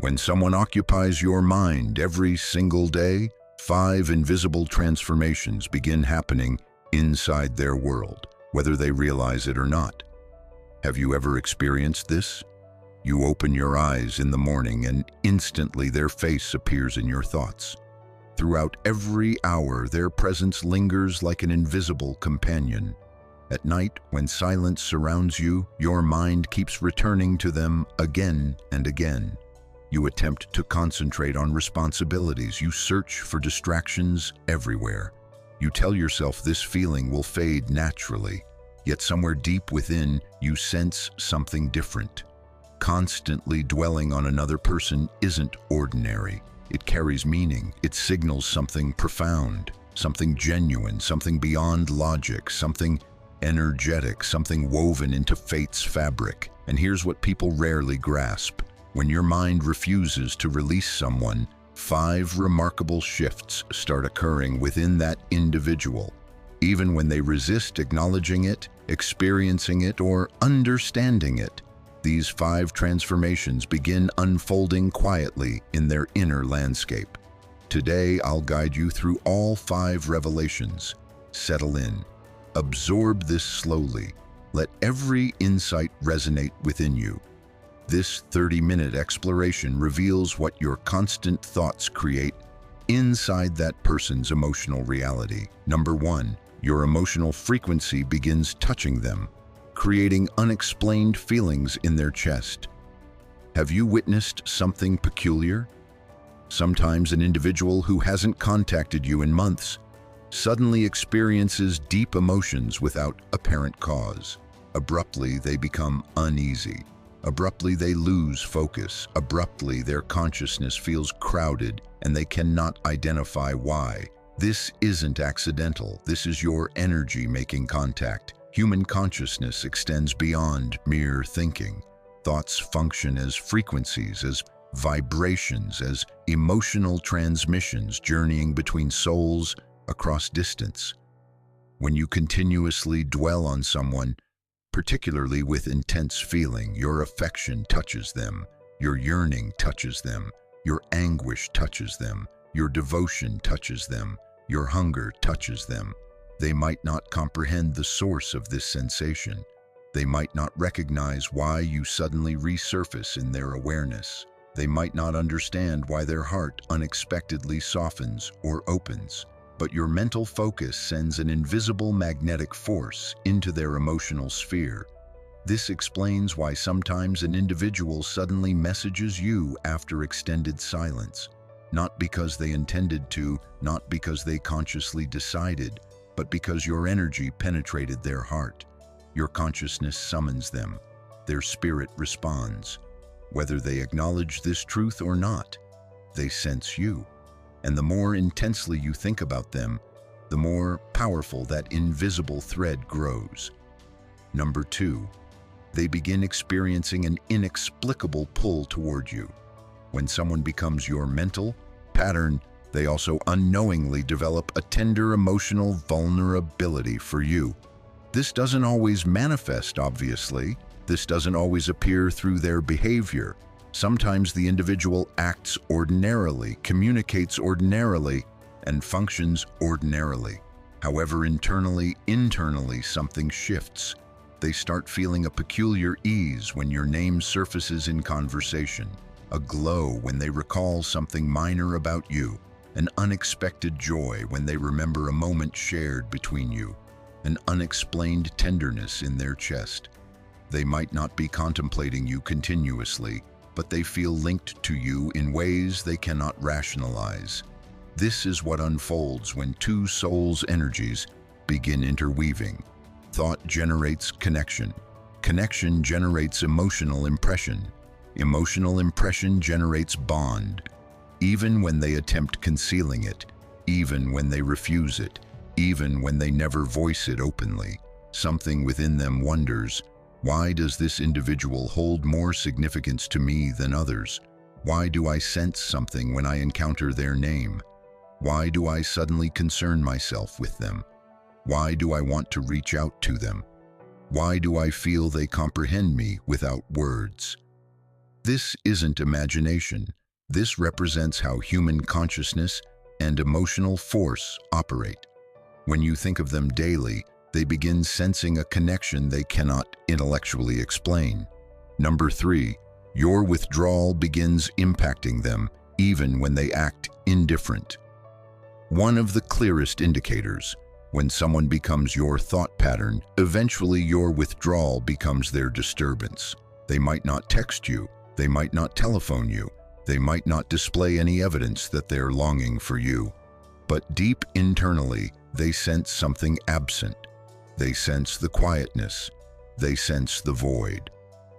When someone occupies your mind every single day, 5 invisible transformations begin happening inside their world, whether they realize it or not. Have you ever experienced this? You open your eyes in the morning and instantly their face appears in your thoughts. Throughout every hour, their presence lingers like an invisible companion. At night, when silence surrounds you, your mind keeps returning to them again and again. You attempt to concentrate on responsibilities. You search for distractions everywhere. You tell yourself this feeling will fade naturally. Yet somewhere deep within, you sense something different. Constantly dwelling on another person isn't ordinary. It carries meaning. It signals something profound, something genuine, something beyond logic, something energetic, something woven into fate's fabric. And here's what people rarely grasp. When your mind refuses to release someone, 5 remarkable shifts start occurring within that individual. Even when they resist acknowledging it, experiencing it, or understanding it, these 5 transformations begin unfolding quietly in their inner landscape. Today, I'll guide you through all 5 revelations. Settle in. Absorb this slowly. Let every insight resonate within you. This 30-minute exploration reveals what your constant thoughts create inside that person's emotional reality. Number 1, your emotional frequency begins touching them, creating unexplained feelings in their chest. Have you witnessed something peculiar? Sometimes an individual who hasn't contacted you in months suddenly experiences deep emotions without apparent cause. Abruptly, they become uneasy. Abruptly, they lose focus. Abruptly, their consciousness feels crowded and they cannot identify why. This isn't accidental. This is your energy making contact. Human consciousness extends beyond mere thinking. Thoughts function as frequencies, as vibrations, as emotional transmissions journeying between souls across distance. When you continuously dwell on someone, particularly with intense feeling, your affection touches them, your yearning touches them, your anguish touches them, your devotion touches them, your hunger touches them. They might not comprehend the source of this sensation. They might not recognize why you suddenly resurface in their awareness. They might not understand why their heart unexpectedly softens or opens. But your mental focus sends an invisible magnetic force into their emotional sphere. This explains why sometimes an individual suddenly messages you after extended silence. Not because they intended to, not because they consciously decided, but because your energy penetrated their heart. Your consciousness summons them. Their spirit responds. Whether they acknowledge this truth or not, they sense you. And the more intensely you think about them, the more powerful that invisible thread grows. Number 2, they begin experiencing an inexplicable pull toward you. When someone becomes your mental pattern, they also unknowingly develop a tender emotional vulnerability for you. This doesn't always manifest, obviously. This doesn't always appear through their behavior. Sometimes the individual acts ordinarily, communicates ordinarily, and functions ordinarily. However, internally, something shifts. They start feeling a peculiar ease when your name surfaces in conversation, a glow when they recall something minor about you, an unexpected joy when they remember a moment shared between you, an unexplained tenderness in their chest. They might not be contemplating you continuously, but they feel linked to you in ways they cannot rationalize. This is what unfolds when 2 souls' energies begin interweaving. Thought generates connection. Connection generates emotional impression. Emotional impression generates bond. Even when they attempt concealing it, even when they refuse it, even when they never voice it openly, something within them wonders, why does this individual hold more significance to me than others? Why do I sense something when I encounter their name? Why do I suddenly concern myself with them? Why do I want to reach out to them? Why do I feel they comprehend me without words? This isn't imagination. This represents how human consciousness and emotional force operate. When you think of them daily, they begin sensing a connection they cannot intellectually explain. Number 3, your withdrawal begins impacting them even when they act indifferent. One of the clearest indicators, when someone becomes your thought pattern, eventually your withdrawal becomes their disturbance. They might not text you, they might not telephone you, they might not display any evidence that they're longing for you. But deep internally, they sense something absent. They sense the quietness. They sense the void.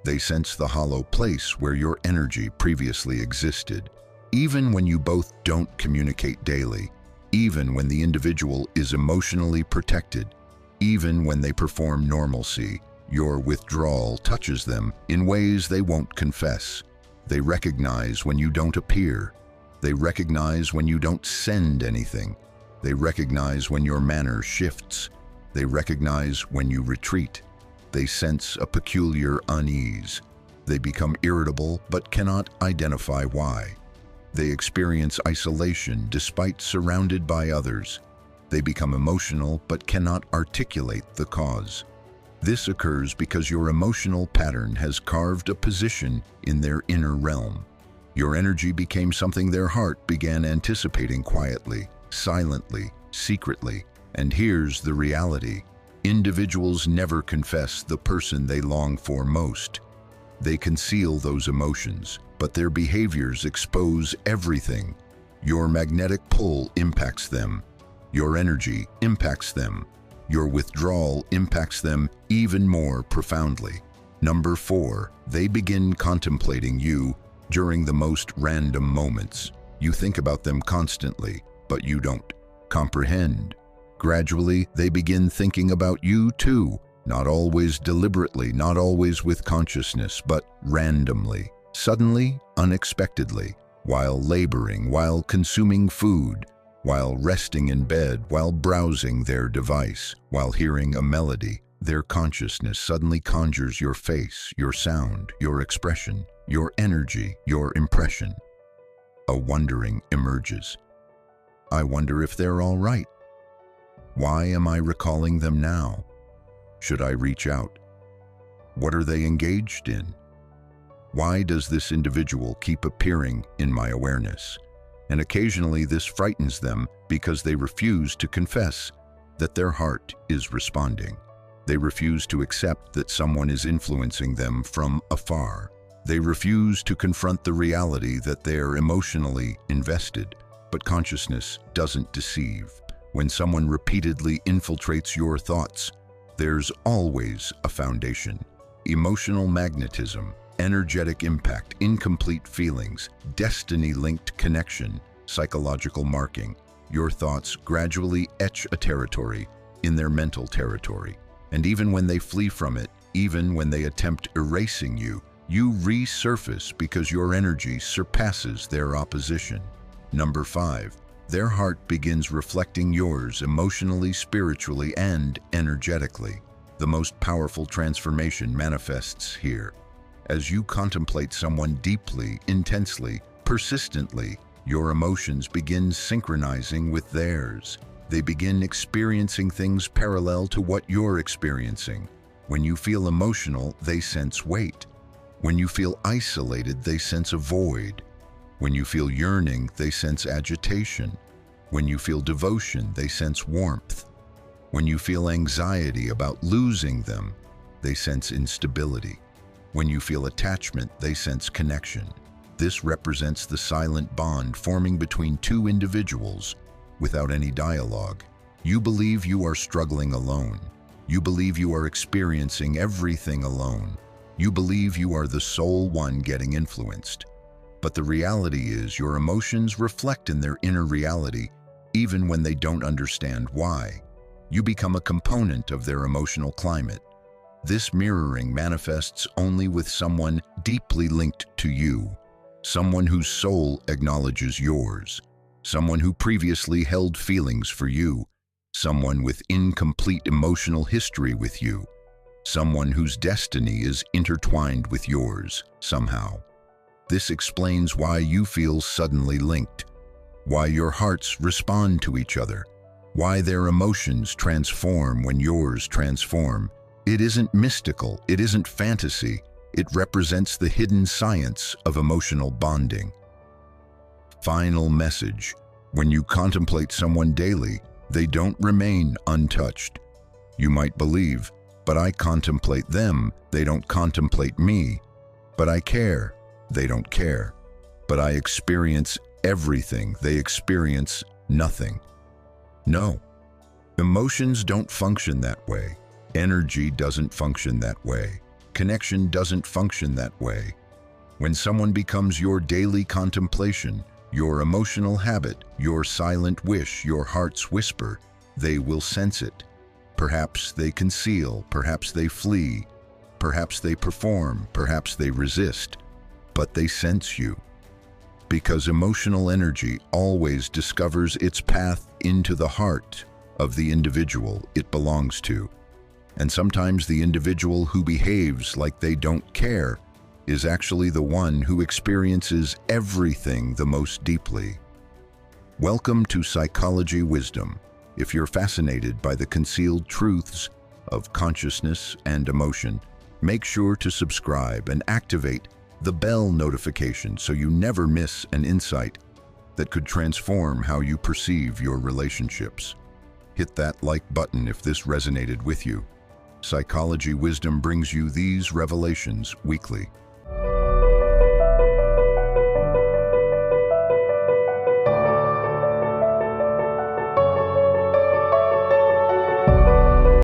They sense the hollow place where your energy previously existed. Even when you both don't communicate daily, even when the individual is emotionally protected, even when they perform normalcy, your withdrawal touches them in ways they won't confess. They recognize when you don't appear. They recognize when you don't send anything. They recognize when your manner shifts. They recognize when you retreat. They sense a peculiar unease. They become irritable but cannot identify why. They experience isolation despite surrounded by others. They become emotional but cannot articulate the cause. This occurs because your emotional pattern has carved a position in their inner realm. Your energy became something their heart began anticipating quietly, silently, secretly. And here's the reality. Individuals never confess the person they long for most. They conceal those emotions, but their behaviors expose everything. Your magnetic pull impacts them. Your energy impacts them. Your withdrawal impacts them even more profoundly. Number 4, they begin contemplating you during the most random moments. You think about them constantly, but you don't comprehend. Gradually, they begin thinking about you too, not always deliberately, not always with consciousness, but randomly, suddenly, unexpectedly, while laboring, while consuming food, while resting in bed, while browsing their device, while hearing a melody. Their consciousness suddenly conjures your face, your sound, your expression, your energy, your impression. A wondering emerges. I wonder if they're all right. Why am I recalling them now? Should I reach out? What are they engaged in? Why does this individual keep appearing in my awareness? And occasionally this frightens them because they refuse to confess that their heart is responding. They refuse to accept that someone is influencing them from afar. They refuse to confront the reality that they're emotionally invested. But consciousness doesn't deceive. When someone repeatedly infiltrates your thoughts, there's always a foundation. Emotional magnetism, energetic impact, incomplete feelings, destiny-linked connection, psychological marking. Your thoughts gradually etch a territory in their mental territory. And even when they flee from it, even when they attempt erasing you, you resurface because your energy surpasses their opposition. Number 5, their heart begins reflecting yours emotionally, spiritually, and energetically. The most powerful transformation manifests here. As you contemplate someone deeply, intensely, persistently, your emotions begin synchronizing with theirs. They begin experiencing things parallel to what you're experiencing. When you feel emotional, they sense weight. When you feel isolated, they sense a void. When you feel yearning, they sense agitation. When you feel devotion, they sense warmth. When you feel anxiety about losing them, they sense instability. When you feel attachment, they sense connection. This represents the silent bond forming between two individuals without any dialogue. You believe you are struggling alone. You believe you are experiencing everything alone. You believe you are the sole one getting influenced. But the reality is your emotions reflect in their inner reality even when they don't understand why. You become a component of their emotional climate. This mirroring manifests only with someone deeply linked to you, someone whose soul acknowledges yours, someone who previously held feelings for you, someone with incomplete emotional history with you, someone whose destiny is intertwined with yours somehow. This explains why you feel suddenly linked, why your hearts respond to each other, why their emotions transform when yours transform. It isn't mystical, it isn't fantasy, it represents the hidden science of emotional bonding. Final message: when you contemplate someone daily, they don't remain untouched. You might believe, but I contemplate them, they don't contemplate me. But I care, they don't care. But I experience everything, they experience nothing. No, emotions don't function that way. Energy doesn't function that way. Connection doesn't function that way. When someone becomes your daily contemplation, your emotional habit, your silent wish, your heart's whisper, they will sense it. Perhaps they conceal, perhaps they flee, perhaps they perform, perhaps they resist, but they sense you. Because emotional energy always discovers its path into the heart of the individual it belongs to. And sometimes the individual who behaves like they don't care is actually the one who experiences everything the most deeply. Welcome to Psychology Wisdom. If you're fascinated by the concealed truths of consciousness and emotion, make sure to subscribe and activate the bell notification so you never miss an insight that could transform how you perceive your relationships. Hit that like button if this resonated with you. Psychology Wisdom brings you these revelations weekly.